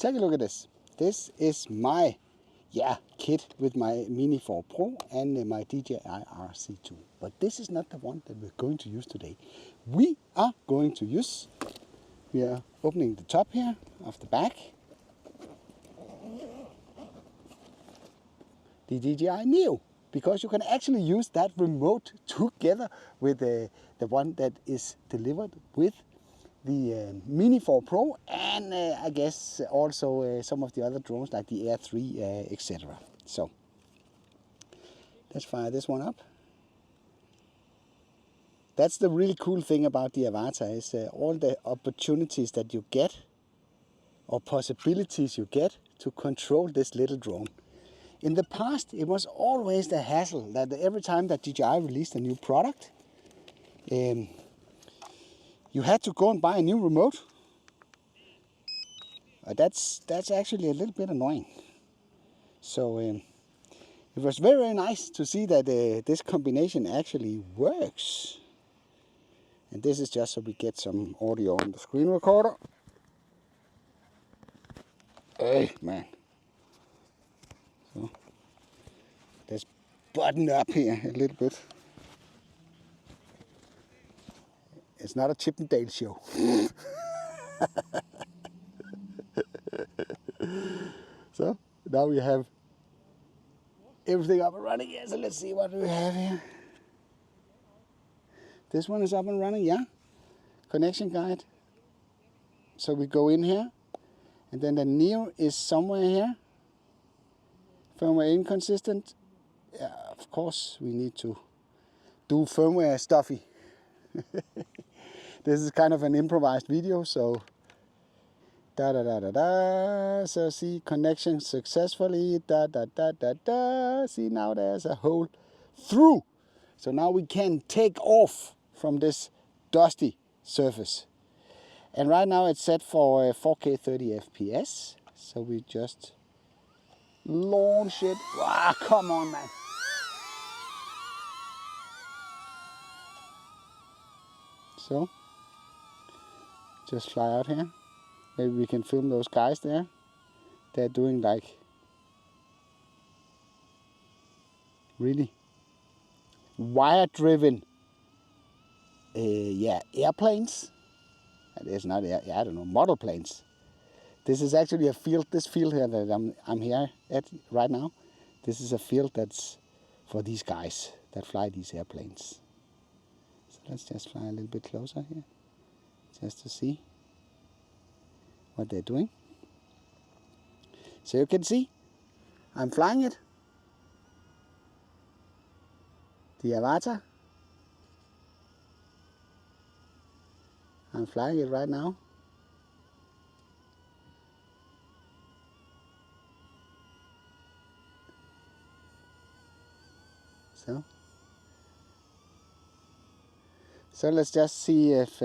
take a look at this. This is my kit with my Mini 4 Pro and my DJI RC2. But this is not the one that we're going to use today. We are opening the top here of the back. The DJI Neo, because you can actually use that remote together with the one that is delivered with the Mini 4 Pro and I guess also some of the other drones like the R3, etc. So let's fire this one up. That's the really cool thing about the Avatar, is all the opportunities that you get or possibilities you get to control this little drone. In the past, it was always the hassle that every time that DJI released a new product, you had to go and buy a new remote. That's actually a little bit annoying. So it was very, very nice to see that this combination actually works. And this is just so we get some audio on the screen recorder. Hey, man. So let's button up here a little bit. It's not a Chippendale show. So now we have everything up and running. Yeah, so let's see what we have here. This one is up and running, yeah. Connection guide. So we go in here, and then the Neo is somewhere here. Firmware inconsistent. Yeah, of course we need to do firmware stuffy. This is kind of an improvised video, so so see, connection successfully, see, now there's a hole through, so now we can take off from this dusty surface. And right now it's set for 4K 30 FPS, so we just launch it. Wow, come on, man. So just fly out here. Maybe we can film those guys there. They're doing like really wire-driven airplanes. It's not I don't know, model planes. This is actually a field. This field here that I'm here at right now. This is a field that's for these guys that fly these airplanes. So let's just fly a little bit closer here, just to see what they're doing. So you can see, I'm flying it. The Avatar. I'm flying it right now. So let's just see if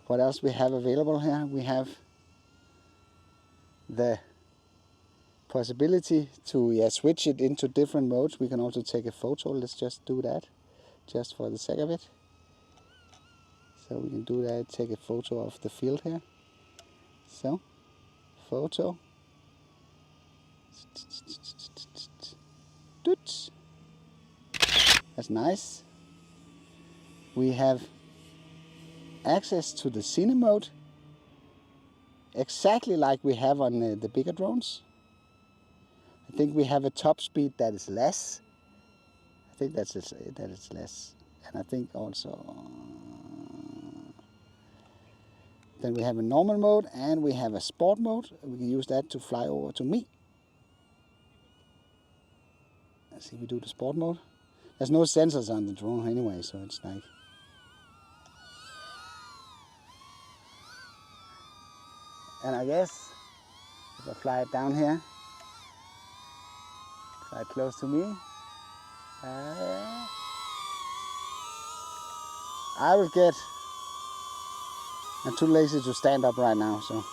what else we have available here. We have the possibility to switch it into different modes. We can also take a photo. Let's just do that, just for the sake of it. So we can do that, take a photo of the field here. So, photo. That's nice. We have access to the cine mode, exactly like we have on the bigger drones. I think we have a top speed that is less. I think that is less. And I think also then we have a normal mode and we have a sport mode. We can use that to fly over to me. Let's see, we do the sport mode. There's no sensors on the drone anyway, so it's like. And I guess if I fly it down here, fly close to me, I will get. I'm too lazy to stand up right now, so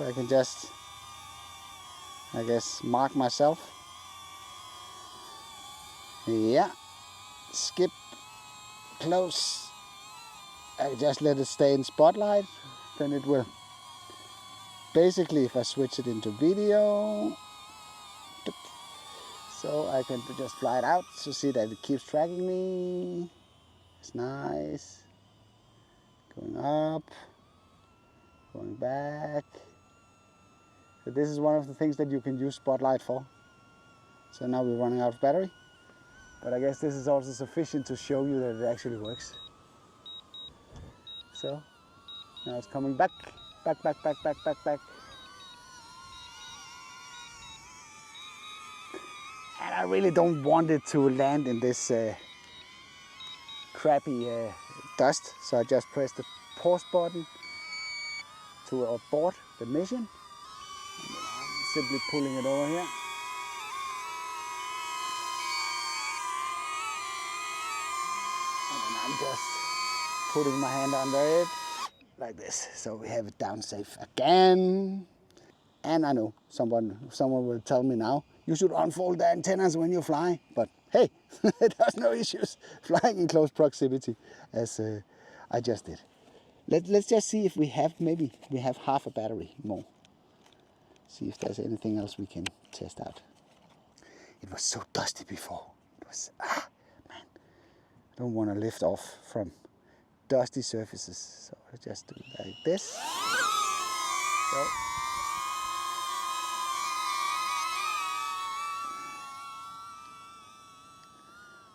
I can just, I guess, mark myself. Yeah, skip close. I just let it stay in spotlight. then it will. Basically, if I switch it into video, so I can just fly it out to see that it keeps tracking me. It's nice. Going up, going back. So this is one of the things that you can use Spotlight for. So now we're running out of battery, but I guess this is also sufficient to show you that it actually works. So now it's coming back, back, back, back, back, back, back. And I really don't want it to land in this crappy dust, so I just press the pause button to abort the mission. And I'm simply pulling it over here. And then I'm just putting my hand under it like this, so we have it down safe again. And I know someone will tell me now, you should unfold the antennas when you fly, but hey, there's no issues flying in close proximity as I just did. Let's just see if we have, maybe we have half a battery more. See if there's anything else we can test out. It was so dusty before. It was, man, I don't want to lift off from dusty surfaces. So I just do it like this. So.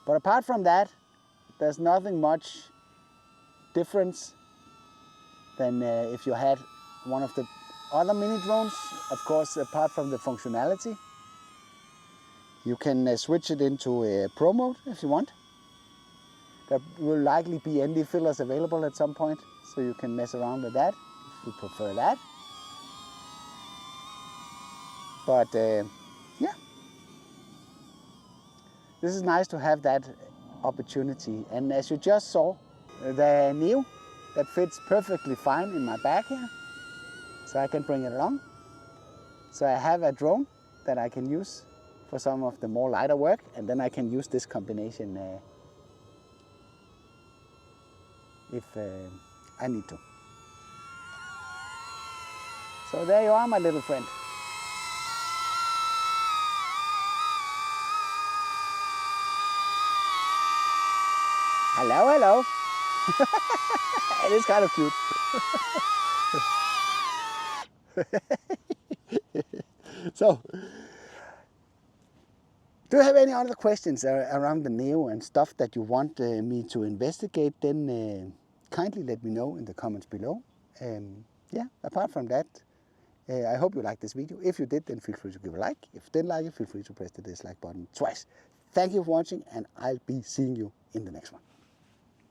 But apart from that, there's nothing much difference than if you had one of the other mini drones. Of course, apart from the functionality, you can switch it into a Pro mode if you want. There will likely be ND fillers available at some point, so you can mess around with that if you prefer that. But yeah, this is nice to have that opportunity. And as you just saw, the Neo, that fits perfectly fine in my bag here. So I can bring it along. So I have a drone that I can use for some of the more lighter work, and then I can use this combination if I need to. So there you are, my little friend. Hello, hello. It is kind of cute. So, do you have any other questions around the Neo and stuff that you want me to investigate? Then kindly let me know in the comments below. Yeah, apart from that, I hope you liked this video. If you did, then feel free to give a like. If you didn't like it, feel free to press the dislike button twice. Thank you for watching, and I'll be seeing you in the next one.